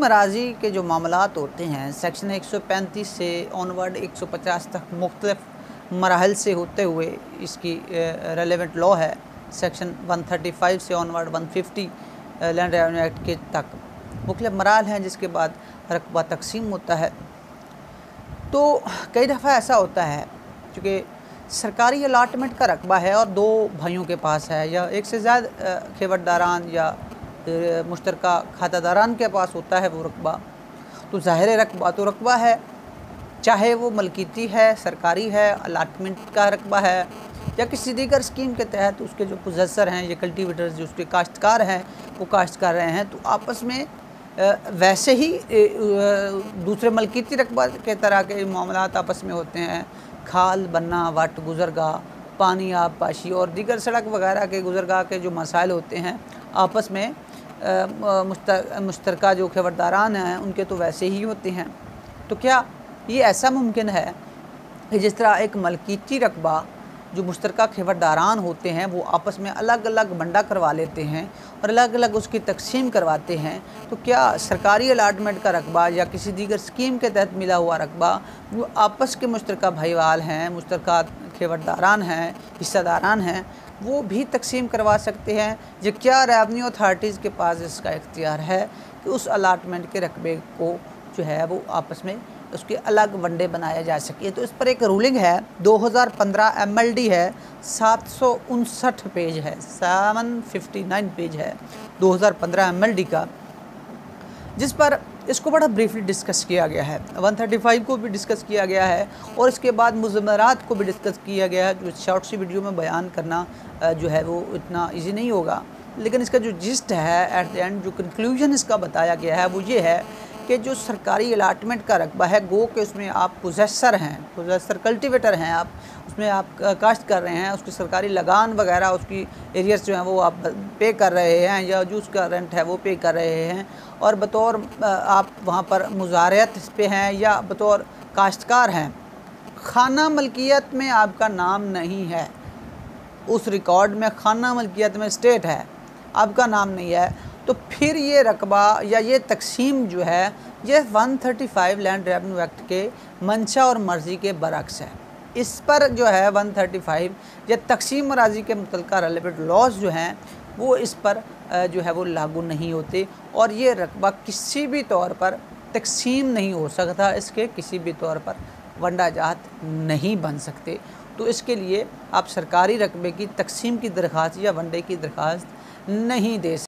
मराजी के जो मामलात होते हैं सेक्शन 135 से ऑनवर्ड 150 तक मुख्तलिफ मराहल से होते हुए इसकी रेलेवेंट लॉ है। सेक्शन 135 से ऑनवर्ड 150 लैंड रेवेन्यू एक्ट के तक मुख्तलिफ मराहल हैं, जिसके बाद रकबा तकसीम होता है। तो कई दफ़ा ऐसा होता है क्योंकि सरकारी अलाटमेंट का रकबा है और दो भाइयों के पास है या एक से ज़्यादा खेवटदारान या मुश्तरका खातादारान के पास होता है वो रकबा, तो ज़ाहिर रकबा तो रकबा है, चाहे वो मलकीती है, सरकारी है, अलाटमेंट का रकबा है या किसी दीगर स्कीम के तहत उसके जो पोजेसर हैं या कल्टीवेटर्स जो उसके काश्तकार हैं वो काश्त कर रहे हैं, तो आपस में वैसे ही दूसरे मलकीती रकबा के तरह के मामलात आपस में होते हैं। खाल बनना, वट गुज़रगाह, पानी आब पाशी और दीगर सड़क वगैरह के गुज़रगाह के जो मसाइल होते हैं आपस में मुश्तरका जो खेवटदारान हैं उनके तो वैसे ही होते हैं। तो क्या ये ऐसा मुमकिन है कि जिस तरह एक मलकीती रकबा जो मुश्तरका खेवटदारान होते हैं वो आपस में अलग अलग बंडा करवा लेते हैं और अलग अलग उसकी तकसीम करवाते हैं, तो क्या सरकारी अलाटमेंट का रकबा या किसी दीगर स्कीम के तहत मिला हुआ रकबा वो आपस के मुश्तरका भाईवाल हैं, मुश्तरका खेवटदारान हैं, हिस्सेदारान हैं, वो भी तकसीम करवा सकते हैं? जो क्या रेवन्यू अथॉरिटीज़ के पास इसका इख्तियार है कि उस अलाटमेंट के रकबे को जो है वो आपस में उसके अलग वनडे बनाया जा सके। तो इस पर एक रूलिंग है 2015 MLD है, 759 पेज है, 759 पेज है 2015 MLD का, जिस पर इसको बड़ा ब्रीफली डिस्कस किया गया है। 135 को भी डिस्कस किया गया है और इसके बाद मुज़मरात को भी डिस्कस किया गया है। जो शॉर्ट सी वीडियो में बयान करना जो है वो इतना इजी नहीं होगा, लेकिन इसका जो जिस्ट है एट द एंड जो कंक्लूजन इसका बताया गया है वो ये है कि जो सरकारी अलाटमेंट का रकबा है, गो कि उसमें आप पोजेसर हैं, पोजेसर कल्टीवेटर हैं, आप उसमें आप काश्त कर रहे हैं, उसकी सरकारी लगान वगैरह उसकी एरियर्स जो हैं वो आप पे कर रहे हैं या जो उसका रेंट है वो पे कर रहे हैं और बतौर आप वहाँ पर मुजारियत पे हैं या बतौर काश्तकार हैं, खाना मलकियत में आपका नाम नहीं है, उस रिकॉर्ड में खाना मलकियत में स्टेट है, आपका नाम नहीं है, तो फिर ये रकबा या ये तकसीम जो है ये 135 लैंड रेवेन्यू एक्ट के मंशा और मर्ज़ी के बरक्स है। इस पर जो है 135 या तकसीम मराजी के मुतल्लिक़ा रेलेवेंट लॉज जो हैं वो इस पर जो है वो लागू नहीं होते और ये रकबा किसी भी तौर पर तकसीम नहीं हो सकता, इसके किसी भी तौर पर वंडा जात नहीं बन सकते। तो इसके लिए आप सरकारी रकबे की तकसीम की दरख्वास्त या वनडे की दरख्वास्त नहीं दे सकते।